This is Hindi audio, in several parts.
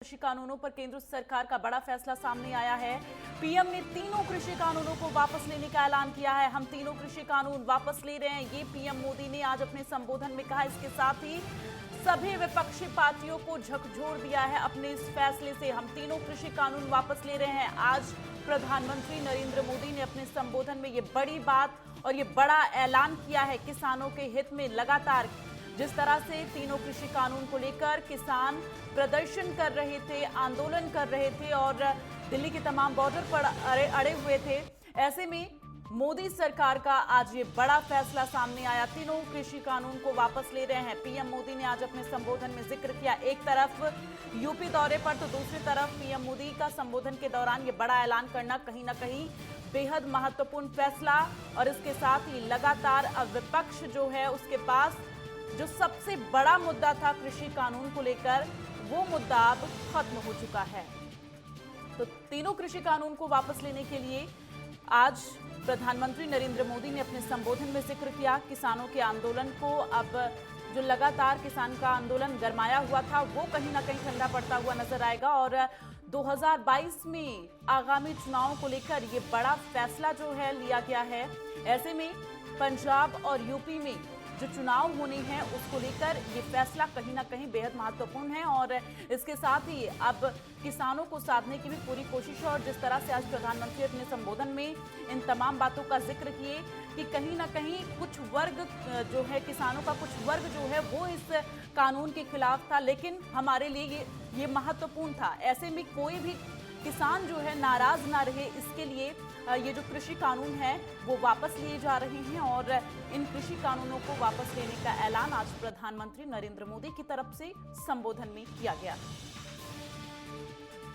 कृषि कानूनों पर केंद्र सरकार का बड़ा फैसला सामने आया है। पीएम ने तीनों कृषि कानूनों को वापस लेने का ऐलान किया है। हम तीनों कृषि कानून वापस ले रहे हैं, ये पीएम मोदी ने आज अपने संबोधन में कहा। इसके साथ ही सभी विपक्षी पार्टियों को झकझोर दिया है अपने इस फैसले से। हम तीनों कृषि कानून वापस ले रहे हैं। आज प्रधानमंत्री नरेंद्र मोदी ने अपने संबोधन में ये बड़ी बात और ये बड़ा ऐलान किया है। किसानों के हित में लगातार जिस तरह से तीनों कृषि कानून को लेकर किसान प्रदर्शन कर रहे थे, आंदोलन कर रहे थे और दिल्ली के तमाम बॉर्डर पर अड़े हुए थे, ऐसे में मोदी सरकार का आज ये बड़ा फैसला सामने आया। तीनों कृषि कानून को वापस ले रहे हैं। पीएम मोदी ने आज अपने संबोधन में जिक्र किया। एक तरफ यूपी दौरे पर तो दूसरी तरफ पीएम मोदी का संबोधन के दौरान ये बड़ा ऐलान करना कहीं ना कहीं बेहद महत्वपूर्ण फैसला। और इसके साथ ही लगातार अब विपक्ष जो है उसके पास जो सबसे बड़ा मुद्दा था कृषि कानून को लेकर, वो मुद्दा अब खत्म हो चुका है। तो तीनों कृषि कानून को वापस लेने के लिए आज प्रधानमंत्री नरेंद्र मोदी ने अपने संबोधन में जिक्र किया। किसानों के आंदोलन को अब जो लगातार किसान का आंदोलन गरमाया हुआ था वो कहीं ना कहीं ठंडा पड़ता हुआ नजर आएगा। और 2022 में आगामी चुनावों को लेकर ये बड़ा फैसला जो है लिया गया है। ऐसे में पंजाब और यूपी में जो चुनाव होने हैं उसको लेकर ये फैसला कहीं ना कहीं बेहद महत्वपूर्ण है। और इसके साथ ही अब किसानों को साधने की भी पूरी कोशिश है। और जिस तरह से आज प्रधानमंत्री अपने संबोधन में इन तमाम बातों का जिक्र किए कि कहीं ना कहीं कुछ वर्ग जो है, किसानों का कुछ वर्ग जो है वो इस कानून के खिलाफ था, लेकिन हमारे लिए ये महत्वपूर्ण था। ऐसे में कोई भी किसान जो है नाराज ना रहे, इसके लिए ये जो कृषि कानून है वो वापस लिए जा रहे हैं। और इन कृषि कानूनों को वापस लेने का ऐलान आज प्रधानमंत्री नरेंद्र मोदी की तरफ से संबोधन में किया गया।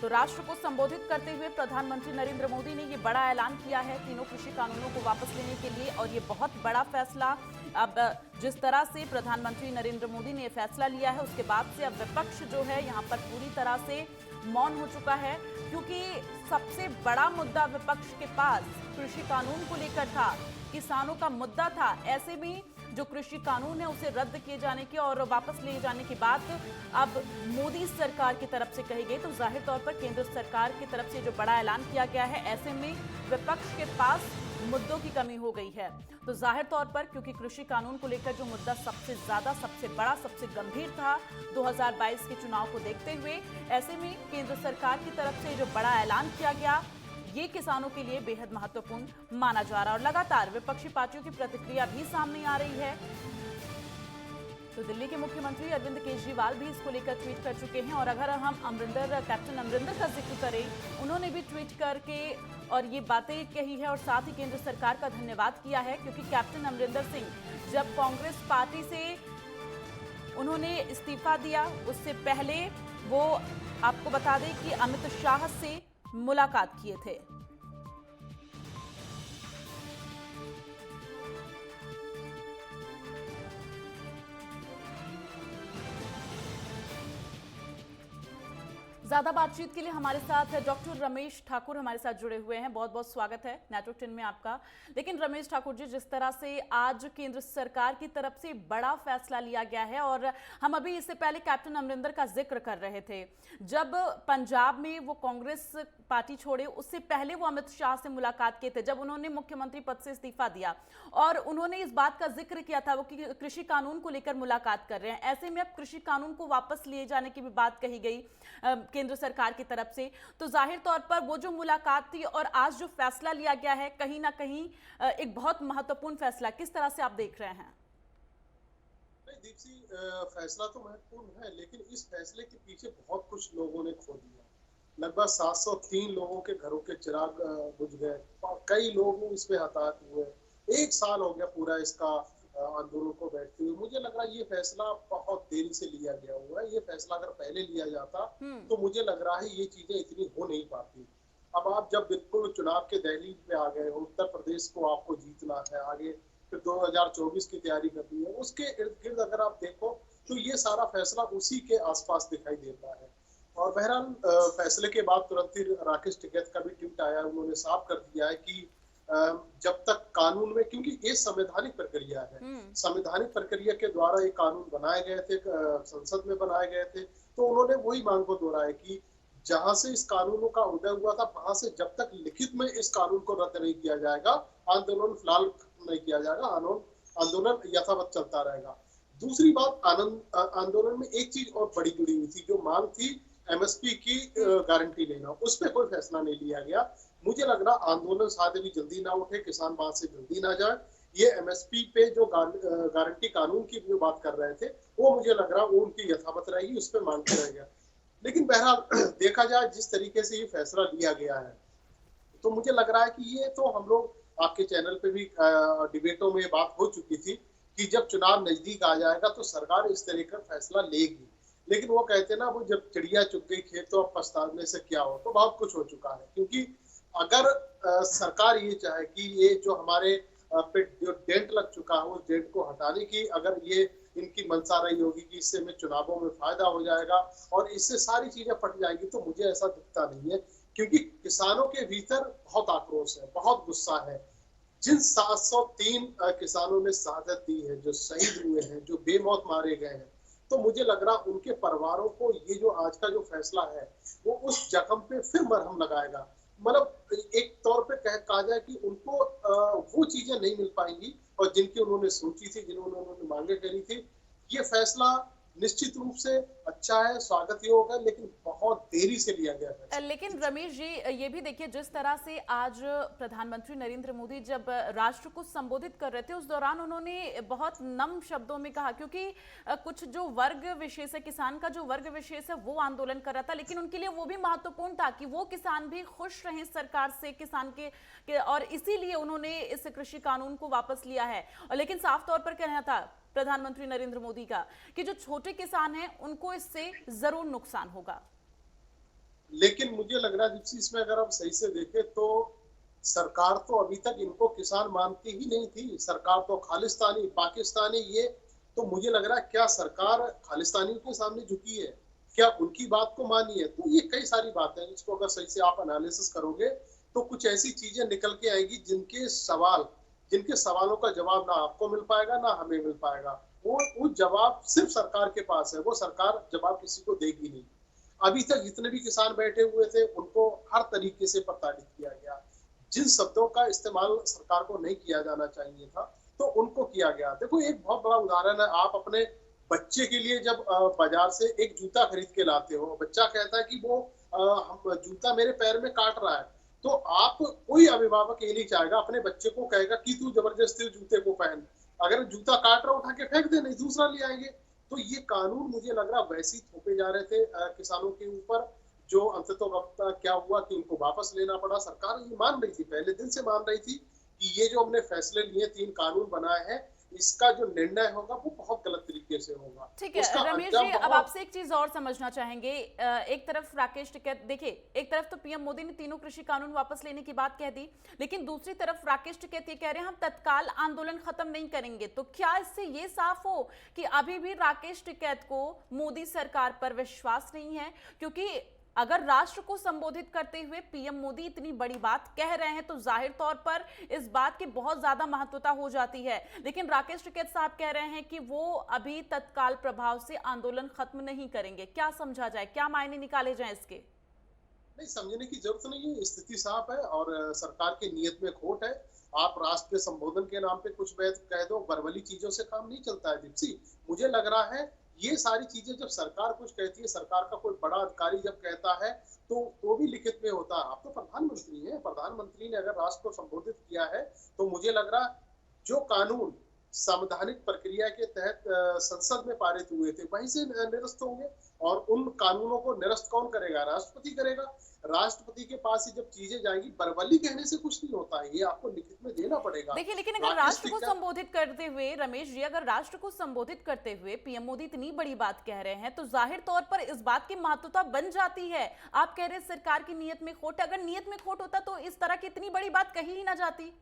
तो राष्ट्र को संबोधित करते हुए प्रधानमंत्री नरेंद्र मोदी ने ये बड़ा ऐलान किया है तीनों कृषि कानूनों को वापस लेने के लिए। और ये बहुत बड़ा फैसला, अब जिस तरह से प्रधानमंत्री नरेंद्र मोदी ने ये फैसला लिया है उसके बाद से अब विपक्ष जो है यहाँ पर पूरी तरह से मौन हो चुका है, क्योंकि सबसे बड़ा मुद्दा विपक्ष के पास कृषि कानून को लेकर था, किसानों का मुद्दा था। ऐसे में जो कृषि कानून है उसे रद्द किए जाने की और वापस ले जाने की बात अब मोदी सरकार की तरफ से कही गई, तो जाहिर तौर पर केंद्र सरकार की तरफ से जो बड़ा ऐलान किया गया है, ऐसे में विपक्ष के पास मुद्दों की कमी हो गई है। तो जाहिर तौर पर क्योंकि कृषि कानून को लेकर जो मुद्दा सबसे ज्यादा, सबसे बड़ा, सबसे गंभीर था 2022 के चुनाव को देखते हुए, ऐसे में केंद्र सरकार की तरफ से जो बड़ा ऐलान किया गया ये किसानों के लिए बेहद महत्वपूर्ण माना जा रहा है। और लगातार विपक्षी पार्टियों की प्रतिक्रिया भी सामने आ रही है। तो दिल्ली के मुख्यमंत्री अरविंद केजरीवाल भी इसको लेकर ट्वीट कर चुके हैं। और अगर हम कैप्टन अमरिंदर का जिक्र करें, उन्होंने भी ट्वीट करके और ये बातें कही है और साथ ही केंद्र सरकार का धन्यवाद किया है, क्योंकि कैप्टन अमरिंदर सिंह जब कांग्रेस पार्टी से उन्होंने इस्तीफा दिया उससे पहले वो, आपको बता दें कि अमित शाह से मुलाकात किए थे। ज्यादा बातचीत के लिए हमारे साथ डॉक्टर रमेश ठाकुर हमारे साथ जुड़े हुए हैं। बहुत बहुत स्वागत है नेटवर्क 10 में आपका। लेकिन रमेश ठाकुर जी, जिस तरह से आज केंद्र सरकार की तरफ से बड़ा फैसला लिया गया है, और हम अभी इससे पहले कैप्टन अमरिंदर का जिक्र कर रहे थे, जब पंजाब में वो कांग्रेस पार्टी छोड़े उससे पहले वो अमित शाह से मुलाकात किए थे, जब उन्होंने मुख्यमंत्री पद से इस्तीफा दिया, और उन्होंने इस बात का जिक्र किया था वो कि कृषि कानून को लेकर मुलाकात कर रहे हैं। ऐसे में अब कृषि कानून को वापस लिए जाने की भी बात कही गई केंद्र सरकार की तरफ से, तो जाहिर तौर पर वो जो मुलाकात थी और आज जो फैसला लिया गया है कहीं ना कहीं एक बहुत महत्वपूर्ण फैसला, किस तरह से आप देख रहे हैं? नहीं दीप्ति, फैसला तो महत्वपूर्ण है, लेकिन इस फैसले के पीछे बहुत कुछ लोगों ने खो दिया। लगभग 703 लोगों के घरों के चिराग बुझ गए, कई लोग इसमें हताहत हुए। 1 साल हो गया पूरा इसका आंदोलन को बैठते हुए। मुझे लग रहा है ये फैसला बहुत देरी से लिया गया हुआ है। ये फैसला अगर पहले लिया जाता तो मुझे लग रहा है ये चीजें इतनी हो नहीं पाती। अब आप जब बिल्कुल चुनाव के दहलीज पे आ गए हो, उत्तर प्रदेश को आपको जीतना है, आगे फिर 2024 की तैयारी करनी है, उसके इर्द गिर्द अगर आप देखो तो ये सारा फैसला उसी के आसपास दिखाई देता है। और बहरहाल फैसले के बाद तुरंत ही राकेश टिकैत का भी ट्वीट आया। उन्होंने साफ कर दिया है कि जब तक कानून में, क्योंकि ये संवैधानिक प्रक्रिया है, संवैधानिक प्रक्रिया के द्वारा ये कानून बनाए गए थे, संसद में बनाए गए थे, तो उन्होंने वही मांग को दोहराया कि जहां से इस कानूनों का उदय हुआ था वहां से जब तक लिखित में इस कानून को रद्द नहीं किया जाएगा, आंदोलन फिलहाल नहीं किया जाएगा, आंदोलन यथावत चलता रहेगा। दूसरी बात, आंदोलन में एक चीज और बड़ी जुड़ी हुई थी, जो मांग थी एमएसपी की गारंटी लेना, उस पर कोई फैसला नहीं लिया गया। मुझे लग रहा आंदोलन शायद भी जल्दी ना उठे, किसान बात से जल्दी ना जाए, ये एमएसपी पे जो गारंटी कानून की जो बात कर रहे थे वो मुझे लग रहा वो उनकी यथावत रहेगी, उस पर मांगते रह गया। लेकिन बहरहाल देखा जाए जिस तरीके से ये फैसला लिया गया है, तो मुझे लग रहा है कि ये तो हम लोग आपके चैनल पे भी डिबेटों में बात हो चुकी थी कि जब चुनाव नजदीक आ जाएगा तो सरकार इस तरह का फैसला लेगी। लेकिन वो कहते ना, वो जब चिड़िया चुग गई खेत तो अब पछताने से क्या हो, तो बहुत कुछ हो चुका है। क्योंकि अगर सरकार ये चाहे कि ये जो हमारे पे जो डेंट लग चुका है उस डेंट को हटाने की अगर ये इनकी मंशा रही होगी कि इससे हमें चुनावों में फायदा हो जाएगा और इससे सारी चीजें फट जाएगी, तो मुझे ऐसा दिखता नहीं है। क्योंकि किसानों के भीतर बहुत आक्रोश है, बहुत गुस्सा है। जिन 703 किसानों ने शहादत दी है, जो शहीद हुए हैं, जो बेमौत मारे गए हैं, तो मुझे लग रहा उनके परिवारों को ये जो आज का जो फैसला है वो उस जख्म पे फिर मरहम लगाएगा। मतलब एक तौर पे कहा जाए कि उनको वो चीजें नहीं मिल पाएंगी और जिनकी उन्होंने सोची थी, जिन्होंने उन्होंने मांगे करी थी। ये फैसला निश्चित रूप से अच्छा है, स्वागत योग है, लेकिन बहुत देरी से लिया गया है। लेकिन रमेश जी, ये भी देखिए जिस तरह से आज प्रधानमंत्री नरेंद्र मोदी जब राष्ट्र को संबोधित कर रहे थे उस दौरान उन्होंने बहुत नम शब्दों में कहा, क्योंकि कुछ जो वर्ग विशेष है, किसान का जो वर्ग विशेष है वो आंदोलन कर रहा था, लेकिन उनके लिए वो भी महत्वपूर्ण था कि वो किसान भी खुश रहें सरकार से, किसान के और इसीलिए उन्होंने इस कृषि कानून को वापस लिया है। और लेकिन साफ तौर पर कहना था प्रधानमंत्री नरेंद्र मोदी का कि जो छोटे किसान हैं उनको इससे जरूर नुकसान होगा। लेकिन मुझे लग रहा है इसमें अगर आप सही से देखें तो सरकार तो अभी तक इनको किसान मानती ही नहीं थी। सरकार तो खालिस्तानी, पाकिस्तानी, ये तो मुझे लग रहा है क्या सरकार खालिस्तानियों के सामने झुकी है, क्या उनकी बात को मानी है? तो ये कई सारी बातें हैं, इसको अगर सही से आप एनालिसिस करोगे तो कुछ ऐसी चीजें निकल के आएगी जिनके सवालों का जवाब ना आपको मिल पाएगा ना हमें मिल पाएगा। वो जवाब सिर्फ सरकार के पास है, वो सरकार जवाब किसी को देगी नहीं। अभी तक जितने भी किसान बैठे हुए थे उनको हर तरीके से प्रताड़ित किया गया। जिन शब्दों का इस्तेमाल सरकार को नहीं किया जाना चाहिए था तो उनको किया गया। देखो एक बहुत बड़ा उदाहरण है, आप अपने बच्चे के लिए जब बाजार से एक जूता खरीद के लाते हो, बच्चा कहता है कि वो जूता मेरे पैर में काट रहा है, तो आप कोई अभिभावक ये नहीं चाहेगा अपने बच्चे को कहेगा कि तू जबरदस्ती जूते को पहन, अगर जूता काट रहा उठा के फेंक दे, नहीं दूसरा ले आएंगे। तो ये कानून मुझे लग रहा वैसे ही थोपे जा रहे थे किसानों के ऊपर, जो अंततः क्या हुआ कि इनको वापस लेना पड़ा। सरकार ये मान रही थी, पहले दिन से मान रही थी कि ये जो हमने फैसले लिए, 3 कानून बनाए हैं, इसका जो निर्णय होगा वो बहुत गलत तरीके से होगा। ठीक है रमेश जी, अब आपसे एक चीज और समझना चाहेंगे। एक तरफ राकेश टिकैत, देखिए एक तरफ तो पीएम मोदी ने तीनों कृषि कानून वापस लेने की बात कह दी, लेकिन दूसरी तरफ राकेश टिकैत ये कह रहे हैं हम तत्काल आंदोलन खत्म नहीं करेंगे। तो क्या इससे ये साफ हो कि अभी भी राकेश टिकैत को मोदी सरकार पर विश्वास नहीं है? क्योंकि अगर राष्ट्र को संबोधित करते हुए पीएम मोदी इतनी बड़ी बात कह रहे हैं तो जाहिर तौर पर इस बात की बहुत ज्यादा महत्वता हो जाती है, लेकिन राकेश टिकैत साहब कह रहे हैं कि वो अभी तत्काल प्रभाव से आंदोलन खत्म नहीं करेंगे। क्या समझा जाए, क्या मायने निकाले जाए इसके? नहीं, समझने की जरूरत नहीं है, स्थिति साफ है और सरकार की नीयत में खोट है। आप राष्ट्र के संबोधन के नाम पे कुछ कह दो, बरवली चीजों से काम नहीं चलता है दीप्सी। मुझे लग रहा है ये सारी चीजें जब सरकार कुछ कहती है, सरकार का कोई बड़ा अधिकारी जब कहता है तो भी लिखित में होता है। आप तो प्रधानमंत्री हैं, प्रधानमंत्री ने अगर राष्ट्र को संबोधित किया है तो मुझे लग रहा जो कानून संवैधानिक प्रक्रिया के तहत संसद में पारित हुए थे वहीं से निरस्त होंगे, और उन कानूनों को निरस्त कौन करेगा? राष्ट्रपति करेगा। राष्ट्रपति के पास ही जब चीजें जाएंगी, बरवली कहने से कुछ नहीं होता है, ये आपको लिखित में देना पड़ेगा। देखिए लेकिन अगर राष्ट्र को संबोधित करते हुए, रमेश जी, अगर राष्ट्र को संबोधित करते हुए पीएम मोदी इतनी बड़ी बात कह रहे हैं तो जाहिर तौर पर इस बात की महत्वता बन जाती है। आप कह रहे हैं सरकार की नीयत में खोट, अगर नीयत में खोट होता तो इस तरह की इतनी बड़ी बात कही ही ना जाती।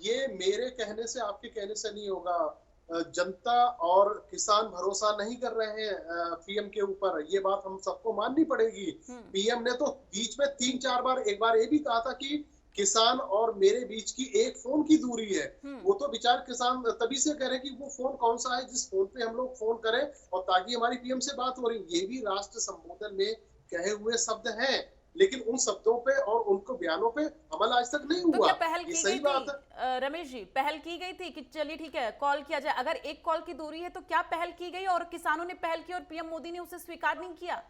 ये मेरे कहने से, आपके कहने से नहीं होगा। जनता और किसान भरोसा नहीं कर रहे हैं पीएम के ऊपर, ये बात हम सबको माननी पड़ेगी। पीएम ने तो बीच में 3-4 बार, एक बार ये भी कहा था कि किसान और मेरे बीच की एक फोन की दूरी है। वो तो बेचारे किसान तभी से कह रहे हैं कि वो फोन कौन सा है जिस फोन पे हम लोग फोन करें और ताकि हमारी पीएम से बात हो रही। ये भी राष्ट्र संबोधन में कहे हुए शब्द हैं, लेकिन उन शब्दों पे और उनको बयानों पे अमल आज तक नहीं तो हुआ। क्या पहल ये की सही गई बात है। थी रमेश जी, पहल की गई थी कि चलिए ठीक है कॉल किया जाए? अगर एक कॉल की दूरी है तो क्या पहल की गई और किसानों ने पहल की और पीएम मोदी ने उसे स्वीकार नहीं किया?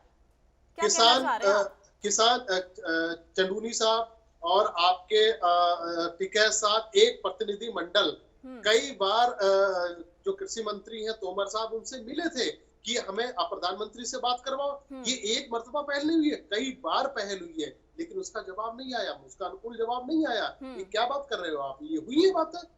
क्या कहना किसान चाह रहे हैं आप? किसान चंदूनी साहब और आपके टिकैत साहब एक प्रतिनिधि मंडल कई बार जो कृषि मंत्री हैं तोमर साहब उनसे मिले थे कि हमें प्रधानमंत्री से बात करवाओ। ये एक मर्तबा पहल नहीं हुई है, कई बार पहल हुई है, लेकिन उसका जवाब नहीं आया, उसका अनुकूल जवाब नहीं आया। ये क्या बात कर रहे हो आप? ये हुई है बात है।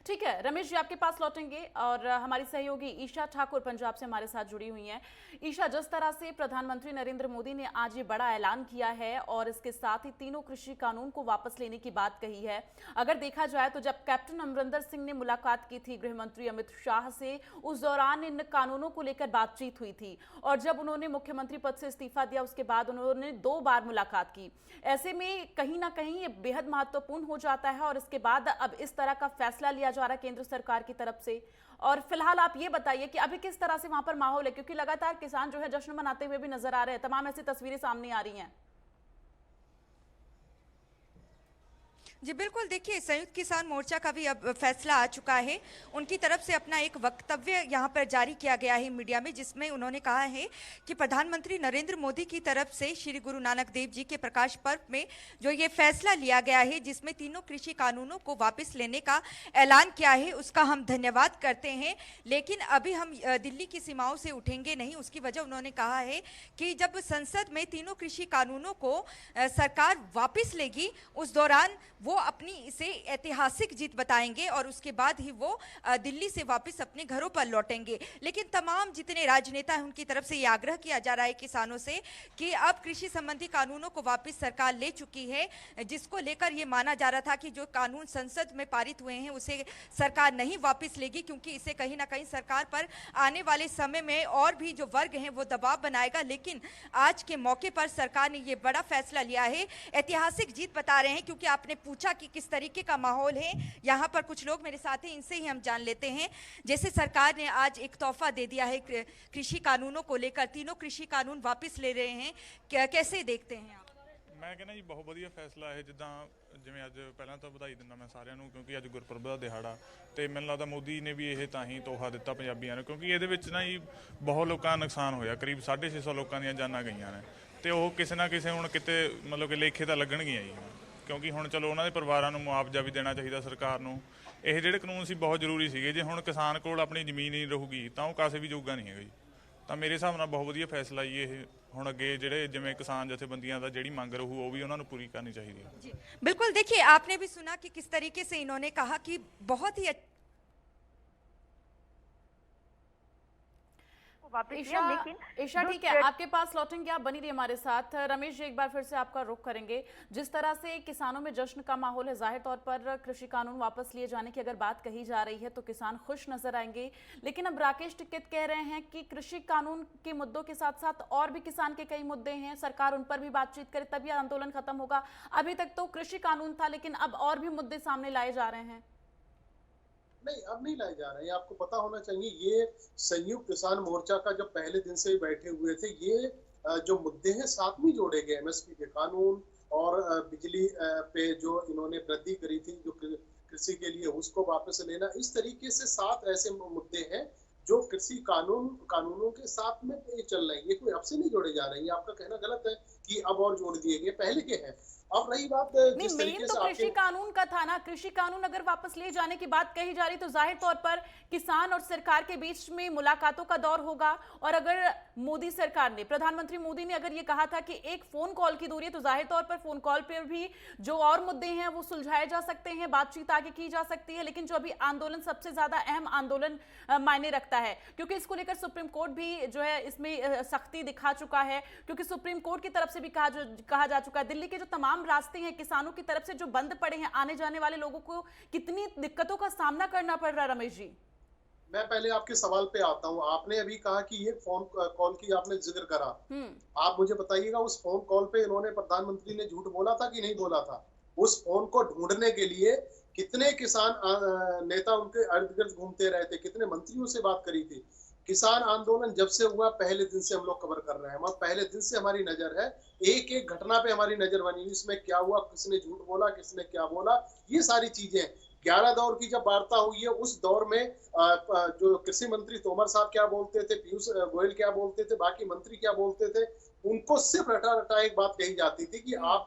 ठीक है रमेश जी, आपके पास लौटेंगे और हमारी सहयोगी ईशा ठाकुर पंजाब से हमारे साथ जुड़ी हुई हैं। ईशा, जिस तरह से प्रधानमंत्री नरेंद्र मोदी ने आज ये बड़ा ऐलान किया है और इसके साथ ही तीनों कृषि कानून को वापस लेने की बात कही है, अगर देखा जाए तो जब कैप्टन अमरिंदर सिंह ने मुलाकात की थी गृह मंत्री अमित शाह से, उस दौरान इन कानूनों को लेकर बातचीत हुई थी और जब उन्होंने मुख्यमंत्री पद से इस्तीफा दिया उसके बाद उन्होंने 2 बार मुलाकात की। ऐसे में कहीं ना कहीं ये बेहद महत्वपूर्ण हो जाता है और इसके बाद अब इस तरह का फैसला लिया जा रहा है केंद्र सरकार की तरफ से। और फिलहाल आप ये बताइए कि अभी किस तरह से वहां पर माहौल है, क्योंकि लगातार किसान जो है जश्न मनाते हुए भी नजर आ रहे हैं, तमाम ऐसी तस्वीरें सामने आ रही हैं। जी बिल्कुल, देखिए संयुक्त किसान मोर्चा का भी अब फैसला आ चुका है। उनकी तरफ से अपना एक वक्तव्य यहाँ पर जारी किया गया है मीडिया में, जिसमें उन्होंने कहा है कि प्रधानमंत्री नरेंद्र मोदी की तरफ से श्री गुरु नानक देव जी के प्रकाश पर्व में जो ये फैसला लिया गया है, जिसमें तीनों कृषि कानूनों को वापस लेने का ऐलान किया है, उसका हम धन्यवाद करते हैं। लेकिन अभी हम दिल्ली की सीमाओं से उठेंगे नहीं। उसकी वजह उन्होंने कहा है कि जब संसद में तीनों कृषि कानूनों को सरकार वापस लेगी, उस दौरान वो अपनी इसे ऐतिहासिक जीत बताएंगे और उसके बाद ही वो दिल्ली से वापस अपने घरों पर लौटेंगे। लेकिन तमाम जितने राजनेता हैं उनकी तरफ से ये आग्रह किया जा रहा है किसानों से कि अब कृषि संबंधी कानूनों को वापस सरकार ले चुकी है, जिसको लेकर ये माना जा रहा था कि जो कानून संसद में पारित हुए हैं उसे सरकार नहीं वापस लेगी, क्योंकि इसे कहीं ना कहीं सरकार पर आने वाले समय में और भी जो वर्ग हैं वो दबाव बनाएगा। लेकिन आज के मौके पर सरकार ने ये बड़ा फैसला लिया है, ऐतिहासिक जीत बता रहे हैं। क्योंकि आपने पूछा कि किस तरीके का माहौल है, यहाँ पर कुछ लोग मेरे साथ हैं, इनसे ही हम जान लेते हैं। जैसे सरकार ने आज एक तोहफा दे दिया है कृषि कानूनों को लेकर, तीनों कृषि कानून वापस ले रहे हैं, कैसे देखते हैं आप? मैं कहना जी बहुत ਵਧੀਆ ਫੈਸਲਾ ਹੈ। ਜਿੱਦਾਂ ਜਿਵੇਂ ਅੱਜ ਪਹਿਲਾਂ ਤਾਂ ਵਧਾਈ ਦਿੰਦਾ ਮੈਂ ਸਾਰਿਆਂ ਨੂੰ, ਕਿਉਂਕਿ ਅੱਜ ਗੁਰਪੁਰਬ ਦਾ ਦਿਹਾੜਾ ਤੇ ਮੈਨੂੰ ਲੱਗਦਾ ਮੋਦੀ ਨੇ ਵੀ ਇਹ ਤਾਂ ਹੀ ਤੋਹਫਾ ਦਿੱਤਾ ਪੰਜਾਬੀਆਂ ਨੂੰ, ਕਿਉਂਕਿ ਇਹਦੇ ਵਿੱਚ ਨਾ ਜੀ ਬਹੁਤ ਲੋਕਾਂ ਦਾ ਨੁਕਸਾਨ ਹੋਇਆ, ਕਰੀਬ 650 ਲੋਕਾਂ ਦੀਆਂ ਜਾਨਾਂ ਗਈਆਂ ਨੇ ਤੇ ਉਹ ਕਿਸੇ ਨਾ ਕਿਸੇ ਹੁਣ ਕਿਤੇ ਮਤਲਬ ਕਿ ਲੇਖੇ ਤਾਂ ਲੱਗਣਗੀਆਂ ਜੀ, ਕਿਉਂਕਿ ਹੁਣ ਚਲੋ ਉਹਨਾਂ ਦੇ ਪਰਿਵਾਰਾਂ ਨੂੰ ਮੁਆਵਜ਼ਾ ਵੀ ਦੇਣਾ ਚਾਹੀਦਾ ਸਰਕਾਰ ਨੂੰ। ਇਹ ਜਿਹੜੇ ਕਾਨੂੰਨ ਸੀ ਬਹੁਤ ਜ਼ਰੂਰੀ ਸੀਗੇ। ਜੇ ਹੁਣ ਕਿਸਾਨ ਕੋਲ ਆਪਣੀ ਜ਼ਮੀਨ ਹੀ ਰਹੂਗੀ ਤਾਂ ਉਹ ਕਾਸੇ ਵੀ ਜੋਗਾ ਨਹੀਂ ਹੈਗਾ ਜੀ। ਤਾਂ ਮੇਰੇ ਹਿਸਾਬ ਨਾਲ ਬਹੁਤ ਵਧੀਆ ਫੈਸਲਾ ਜੀ ਇਹ। ਹੁਣ ਅੱਗੇ ਜਿਹੜੇ ਜਿਵੇਂ ਕਿਸਾਨ ਜਥੇਬੰਦੀਆਂ ਦਾ ਜਿਹੜੀ ਮੰਗ ਰਹੂ ਉਹ ਵੀ ਉਹਨਾਂ ਨੂੰ पूरी करनी चाहिए है जी बिल्कुल। देखिए आपने भी सुना कि किस तरीके से इन्होंने कहा कि बहुत ही ईशा ठीक है, आपके पास लौटेंगे, आप बनी रहिए हमारे साथ। रमेश जी, एक बार फिर से आपका रुख करेंगे। जिस तरह से किसानों में जश्न का माहौल है, जाहिर तौर पर कृषि कानून वापस लिए जाने की अगर बात कही जा रही है तो किसान खुश नजर आएंगे। लेकिन अब राकेश टिकैत कह रहे हैं कि कृषि कानून के मुद्दों के साथ साथ और भी किसान के कई मुद्दे हैं, सरकार उन पर भी बातचीत करे तभी आंदोलन खत्म होगा। अभी तक तो कृषि कानून था, लेकिन अब और भी मुद्दे सामने लाए जा रहे हैं। नहीं, अब नहीं लाए जा रहे हैं। आपको पता होना चाहिए, ये संयुक्त किसान मोर्चा का जब पहले दिन से बैठे हुए थे, ये जो मुद्दे हैं साथ में जोड़े गए। एमएसपी के कानून और बिजली पे जो इन्होंने वृद्धि करी थी जो कृषि के लिए, उसको वापस लेना, इस तरीके से 7 ऐसे मुद्दे हैं जो कृषि कानूनों के साथ में चल रहे हैं। ये कोई अब से नहीं जोड़े जा रहे हैं। आपका कहना गलत है कि अब और जोड़ दिए गए, पहले के हैं। अब रही बात जिस तरीके से कृषि कानून का था ना, कृषि कानून अगर वापस ले जाने की बात कही जा रही तो जाहिर तौर पर किसान और सरकार के बीच में मुलाकातों का दौर होगा। और अगर मोदी सरकार ने, प्रधानमंत्री मोदी ने अगर ये कहा था कि एक फोन कॉल की दूरी है, तो जाहिर तौर पर फोन कॉल पर भी जो और मुद्दे हैं वो सुलझाए जा सकते हैं, बातचीत आगे की जा सकती है। लेकिन जो अभी आंदोलन सबसे ज्यादा अहम आंदोलन मायने रखता है, क्योंकि इसको लेकर सुप्रीम कोर्ट भी जो है इसमें सख्ती दिखा चुका है, क्योंकि सुप्रीम कोर्ट की तरफ से भी कहा जा चुका है दिल्ली के जो तमाम रास्ते हैं किसानों की तरफ से जो बंद पड़े हैं, आने जाने वाले लोगों को कितनी दिक्कतों का सामना करना पड़ रहा है। रमेश जी, मैं पहले आपके सवाल पे आता हूँ। आपने अभी कहा कि ये फोन कॉल की आपने जिक्र करा। आप मुझे बताइएगा उस फोन कॉल पे इन्होंने प्रधानमंत्री ने झूठ बोला था कि नहीं बोला था? उस फोन को ढूंढने के लिए कितने किसान नेता उनके इर्द गिर्द घूमते रहे थे, कितने मंत्रियों से बात करी थी। किसान आंदोलन जब से हुआ पहले दिन से हम लोग खबर कर रहे हैं, हम पहले दिन से हमारी नजर है, एक एक घटना पे हमारी नजर बनी हुई, इसमें क्या हुआ, किसने झूठ बोला, किसने क्या बोला, ये सारी चीजें। 11 दौर की जब वार्ता हुई है उस दौर में जो कृषि मंत्री तोमर साहब क्या बोलते थे, पीयूष गोयल क्या बोलते थे, बाकी मंत्री क्या बोलते थे, उनको सिर्फ रटा रटा एक बात कही जाती थी कि आप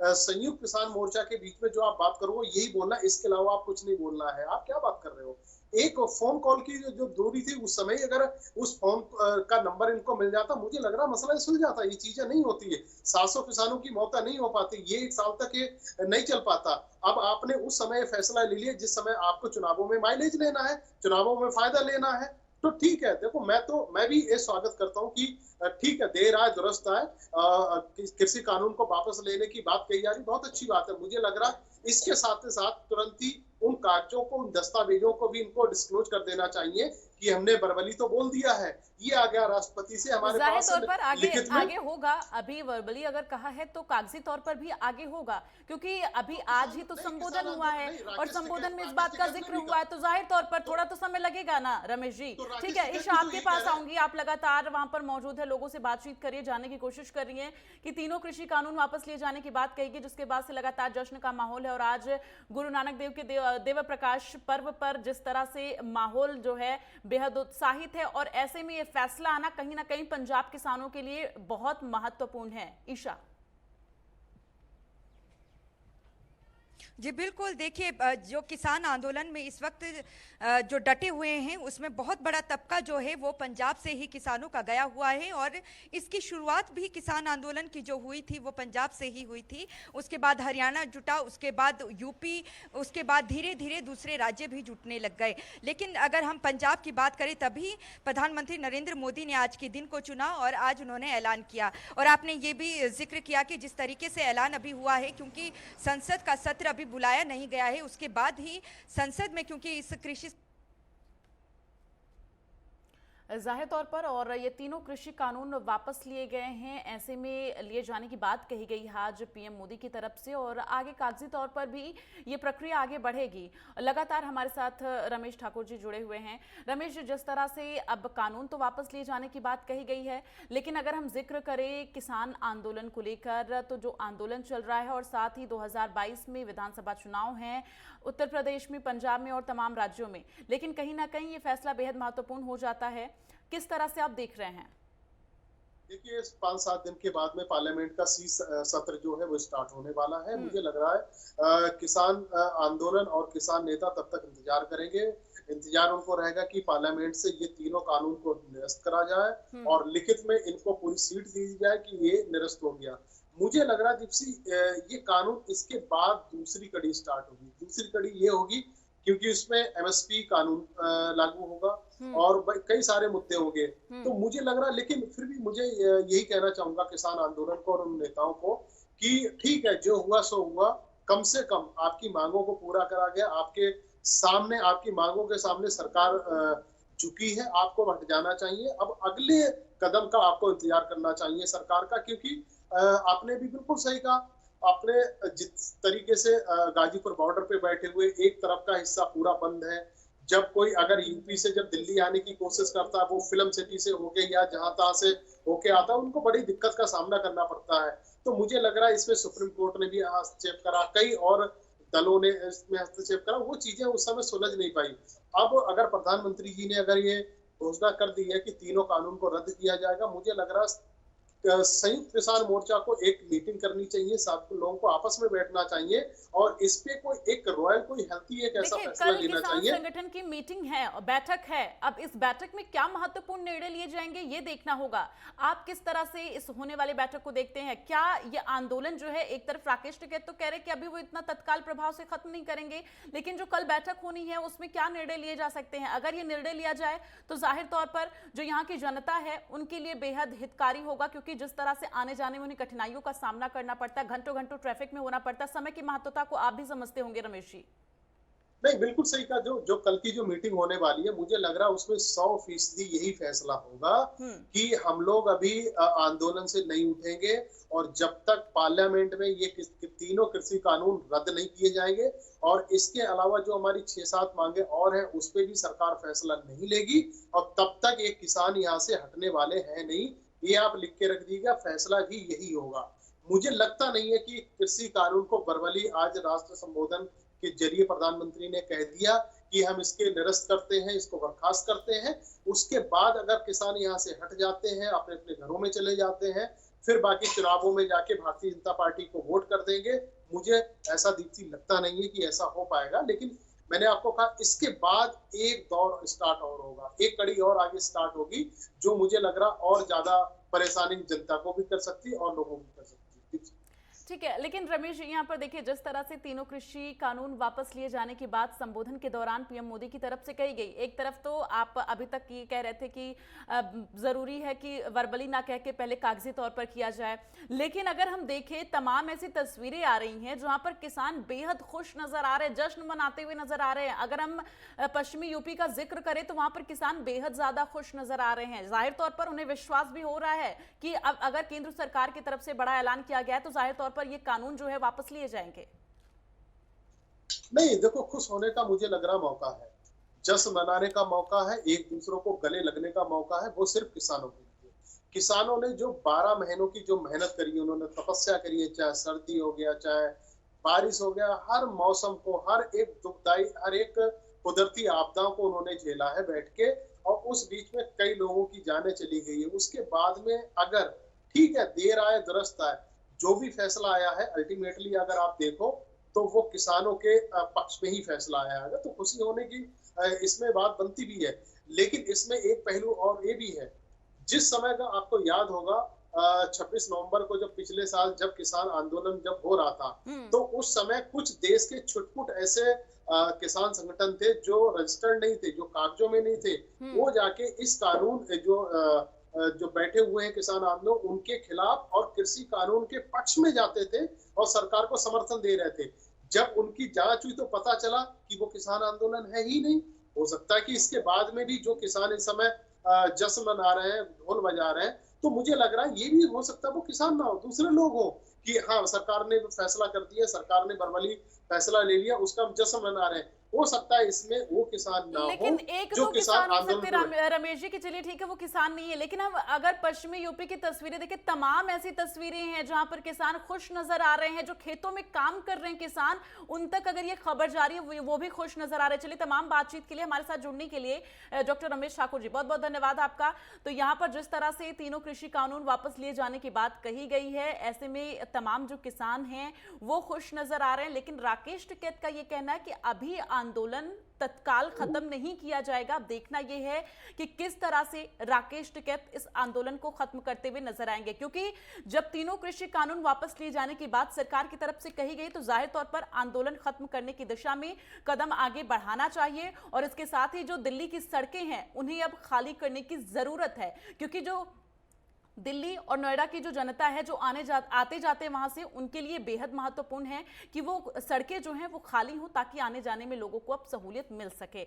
संयुक्त किसान मोर्चा के बीच में जो आप बात करो यही बोलना, इसके अलावा आप कुछ नहीं बोलना है। आप क्या बात कर रहे हो? एक फोन कॉल की जो दूरी थी उस समय, अगर उस फोन का नंबर इनको मिल जाता, मुझे लग रहा मसला सुलझ जाता। ये चीजें नहीं होती है, 700 किसानों की मौत नहीं हो पाती, ये 1 साल तक ये नहीं चल पाता। अब आपने उस समय फैसला ले लिया जिस समय आपको चुनावों में माइलेज लेना है, चुनावों में फायदा लेना है, तो ठीक है। देखो मैं भी ये स्वागत करता हूँ कि ठीक है, देर आए दुरुस्त आए, कृषि कानून को वापस लेने की बात कही जा रही, बहुत अच्छी बात है। मुझे लग रहा इसके साथ साथ तुरंत ही उन कागजों को, उन दस्तावेजों को भी इनको डिस्क्लोज कर देना चाहिए कि हमने बर्बली तो बोल दिया है, ये आ गया राष्ट्रपति से हमारे जाहिर पास तौर पर लिखित आगे होगा। अभी वर्बली अगर कहा है तो कागजी तौर पर भी आगे होगा, क्योंकि अभी आज ही तो संबोधन हुआ है और संबोधन में इस बात का जिक्र हुआ है, तो जाहिर तौर पर थोड़ा तो समय लगेगा ना रमेश जी। ठीक है, ईशा आपके पास आऊंगी। आप लगातार वहां पर मौजूद है, लोगों से बातचीत करिए, जानने की कोशिश कर रही है कि तीनों कृषि कानून वापस लिए जाने की बात कही गई, जिसके बाद से लगातार जश्न का माहौल है। और आज गुरु नानक देव के देव प्रकाश पर्व पर जिस तरह से माहौल जो है बेहद उत्साहित है, और ऐसे में ये फैसला आना कहीं ना कहीं पंजाब किसानों के लिए बहुत महत्वपूर्ण है। ईशा जी बिल्कुल, देखिए जो किसान आंदोलन में इस वक्त जो डटे हुए हैं उसमें बहुत बड़ा तबका जो है वो पंजाब से ही किसानों का गया हुआ है, और इसकी शुरुआत भी किसान आंदोलन की जो हुई थी वो पंजाब से ही हुई थी। उसके बाद हरियाणा जुटा, उसके बाद यूपी, उसके बाद धीरे धीरे दूसरे राज्य भी जुटने लग गए। लेकिन अगर हम पंजाब की बात करें, तभी प्रधानमंत्री नरेंद्र मोदी ने आज के दिन को चुना और आज उन्होंने ऐलान किया। और आपने ये भी जिक्र किया कि जिस तरीके से ऐलान अभी हुआ है, क्योंकि संसद का सत्र अभी बुलाया नहीं गया है, उसके बाद ही संसद में, क्योंकि इस कृषि जाहिर तौर पर, और ये तीनों कृषि कानून वापस लिए गए हैं, ऐसे में लिए जाने की बात कही गई है आज पीएम मोदी की तरफ से, और आगे कागजी तौर पर भी ये प्रक्रिया आगे बढ़ेगी। लगातार हमारे साथ रमेश ठाकुर जी जुड़े हुए हैं। रमेश, जिस तरह से अब कानून तो वापस लिए जाने की बात कही गई है, लेकिन अगर हम जिक्र करें किसान आंदोलन को लेकर, तो जो आंदोलन चल रहा है और साथ ही 2022 में विधानसभा चुनाव हैं उत्तर प्रदेश में, पंजाब में और तमाम राज्यों में, लेकिन कहीं ना कहीं ये फैसला बेहद महत्वपूर्ण हो जाता है। किस तरह से आप देख रहे हैं? देखिए, 5-7 दिन के बाद में पार्लियामेंट का सत्र जो है वो स्टार्ट होने वाला है। मुझे लग रहा है किसान आंदोलन और किसान नेता तब तक इंतजार करेंगे। इंतजार उनको रहेगा कि पार्लियामेंट से ये तीनों कानून को निरस्त करा जाए और लिखित में इनको पूरी सीट दी जाए कि ये निरस्त हो गया। मुझे लग रहा है दीप्सी, ये कानून इसके बाद दूसरी कड़ी स्टार्ट होगी। दूसरी कड़ी ये होगी क्योंकि उसमें एमएसपी कानून लागू होगा और कई सारे मुद्दे होंगे। तो मुझे लग रहा है, लेकिन फिर भी मुझे यही कहना चाहूंगा किसान आंदोलन को और उन नेताओं को कि ठीक है, जो हुआ सो हुआ, कम से कम आपकी मांगों को पूरा करा गया। आपके सामने, आपकी मांगों के सामने सरकार झुकी है, आपको हट जाना चाहिए। अब अगले कदम का आपको इंतजार करना चाहिए सरकार का, क्योंकि आपने भी बिल्कुल सही कहा। आपने जिस तरीके से गाजीपुर बॉर्डर पे बैठे हुए एक तरफ का हिस्सा पूरा बंद है। जब कोई अगर यूपी से जब दिल्ली आने की कोशिश करता है, वो फिल्म सिटी से होके या जहां तहां से होके आता है, उनको बड़ी दिक्कत का सामना करना पड़ता है। तो मुझे लग रहा है इसमें सुप्रीम कोर्ट ने भी हस्तक्षेप करा, कई और दलों ने इसमें हस्तक्षेप करा, वो चीजें उस समय सुलझ नहीं पाई। अब अगर प्रधानमंत्री जी ने अगर ये घोषणा कर दी है कि तीनों कानून को रद्द किया जाएगा, मुझे लग रहा है संयुक्त किसान मोर्चा को एक मीटिंग करनी चाहिए, साथ लोगों को आपस में बैठना चाहिए और इस पे कोई एक रॉयल, कोई हेल्थी एक ऐसा फैसला लेना चाहिए। संगठन की मीटिंग है और बैठक है, अब इस बैठक में क्या महत्वपूर्ण निर्णय लिए जाएंगे ये देखना होगा। आप किस तरह से इस होने वाले बैठक को देखते हैं? क्या ये आंदोलन जो है, एक तरफ राकेश टिकैत तो कह रहे कि अभी वो इतना तत्काल प्रभाव से खत्म नहीं करेंगे, लेकिन जो कल बैठक होनी है उसमें क्या निर्णय लिए जा सकते हैं? अगर ये निर्णय लिया जाए तो जाहिर तौर पर जो यहाँ की जनता है उनके लिए बेहद हितकारी होगा, क्योंकि जिस तरह से आने जाने में उन्हें कठिनाइयों का सामना करना पड़ता है, घंटों घंटों ट्रैफिक में होना पड़ता है, समय की महत्वता को आप भी समझते होंगे रमेश जी। नहीं, बिल्कुल सही कहा। जो जो कल की जो मीटिंग होने वाली है, मुझे लग रहा है उसमें 100% यही फैसला होगा कि हम लोग अभी आंदोलन से नहीं उठेंगे, और जब तक पार्लियामेंट में ये तीनों कृषि कानून रद्द नहीं किए जाएंगे, और इसके अलावा जो हमारी 6-7 मांगे और हैं उस पे भी सरकार फैसला नहीं लेगी, और तब तक ये किसान यहाँ से हटने वाले हैं नहीं। ये आप लिख के रख दीजिएगा, फैसला भी यही होगा। मुझे लगता नहीं है कि कृषि कानून को बर्बली आज राष्ट्र संबोधन के जरिए प्रधानमंत्री ने कह दिया कि हम इसके निरस्त करते हैं, इसको बर्खास्त करते हैं। उसके बाद अगर किसान यहाँ से हट जाते हैं, अपने अपने घरों में चले जाते हैं, फिर बाकी चुनावों में जाके भारतीय जनता पार्टी को वोट कर देंगे, मुझे ऐसा दीप्ति लगता नहीं है कि ऐसा हो पाएगा। लेकिन मैंने आपको कहा, इसके बाद एक दौर स्टार्ट और होगा, एक कड़ी और आगे स्टार्ट होगी, जो मुझे लग रहा और ज्यादा परेशानी जनता को भी कर सकती है और लोगों को भी कर सकती है। ठीक है, लेकिन रमेश जी यहाँ पर देखिए, जिस तरह से तीनों कृषि कानून वापस लिए जाने की बात संबोधन के दौरान पीएम मोदी की तरफ से कही गई, एक तरफ तो आप अभी तक ये कह रहे थे कि जरूरी है कि वर्बली ना कह के पहले कागजी तौर पर किया जाए, लेकिन अगर हम देखें तमाम ऐसी तस्वीरें आ रही हैं जहां पर किसान बेहद खुश नजर आ रहे हैं, जश्न मनाते हुए नजर आ रहे हैं। अगर हम पश्चिमी यूपी का जिक्र करें तो वहां पर किसान बेहद ज्यादा खुश नजर आ रहे हैं। जाहिर तौर पर उन्हें विश्वास भी हो रहा है कि अब अगर केंद्र सरकार की तरफ से बड़ा ऐलान किया गया है तो जाहिर तौर पर ये कानून जो है वापस लिए जाएंगे। नहीं, देखो, खुश होने का मुझे लग रहा मौका है, जश्न मनाने का मौका है, एक दूसरों को गले लगने का मौका है, वो सिर्फ किसानों के लिए। किसानों ने जो 12 महीनों की जो मेहनत करी, उन्होंने तपस्या करी है, चाहे सर्दी हो गया, चाहे बारिश हो गया, हर मौसम को, हर एक दुखदाई, हर एक कुदरती आपदाओं को उन्होंने झेला है बैठ के, और उस बीच में कई लोगों की जानें चली गई है। उसके बाद में अगर ठीक है, देर आए दुरुस्त आए, जो भी फैसला आया है अल्टीमेटली अगर आप देखो तो वो किसानों के पक्ष में ही फैसला आया है, तो खुशी होने की इसमें बात बनती भी है। लेकिन इसमें एक पहलू और ये भी है, जिस समय का आपको याद होगा 26 नवंबर को, जब पिछले साल जब किसान आंदोलन जब हो रहा था, तो उस समय कुछ देश के छुटपुट ऐसे किसान संगठन थे जो रजिस्टर्ड नहीं थे, जो कागजों में नहीं थे, वो जाके इस कानून जो बैठे हुए हैं किसान आंदोलन, उनके खिलाफ और कृषि कानून के पक्ष में जाते थे और सरकार को समर्थन दे रहे थे। जब उनकी जांच हुई तो पता चला कि वो किसान आंदोलन है ही नहीं। हो सकता है कि इसके बाद में भी जो किसान इस समय जश्न मना रहे हैं, ढोल बजा रहे हैं, तो मुझे लग रहा है ये भी हो सकता है वो किसान ना हो, दूसरे लोग हो कि हाँ, सरकार ने फैसला कर दिया, सरकार ने बर्बली फैसला ले लिया, उसका हम जश्न मना रहे हैं। हो सकता है इसमें वो किसान ना लेकिन हो एक जो दो किसान किसान हो सकते आंदोलन हैं रमेश जी, की चलिए ठीक है वो किसान नहीं है, लेकिन हम अगर पश्चिमी यूपी की तस्वीरें देखें, तमाम ऐसी तस्वीरें हैं जहां पर किसान खुश नजर आ रहे हैं, जो खेतों में काम कर रहे हैं किसान, उन तक अगर ये खबर जा रही है वो भी खुश नजर आ रहे हैं। चलिए, तमाम बातचीत के लिए हमारे साथ जुड़ने के लिए डॉक्टर रमेश ठाकुर जी, बहुत बहुत धन्यवाद आपका। तो यहाँ पर जिस तरह से तीनों कृषि कानून वापस लिए जाने की बात कही गई है, ऐसे में तमाम जो किसान हैं वो खुश नजर आ रहे हैं, लेकिन राकेश टिकैत का ये कहना है कि अभी आंदोलन तत्काल खत्म नहीं किया जाएगा। अब देखना यह है कि किस तरह से राकेश टिकैत इस आंदोलन को खत्म करते हुए नजर आएंगे, क्योंकि जब तीनों कृषि कानून वापस लिए जाने की बात सरकार की तरफ से कही गई तो जाहिर तौर पर आंदोलन खत्म करने की दिशा में कदम आगे बढ़ाना चाहिए, और इसके साथ ही जो दिल्ली की सड़कें हैं उन्हें अब खाली करने की जरूरत है, क्योंकि जो दिल्ली और नोएडा की जो जनता है जो आते जाते वहां से, उनके लिए बेहद महत्वपूर्ण है कि वो सड़कें जो हैं वो खाली हों ताकि आने जाने में लोगों को अब सहूलियत मिल सके।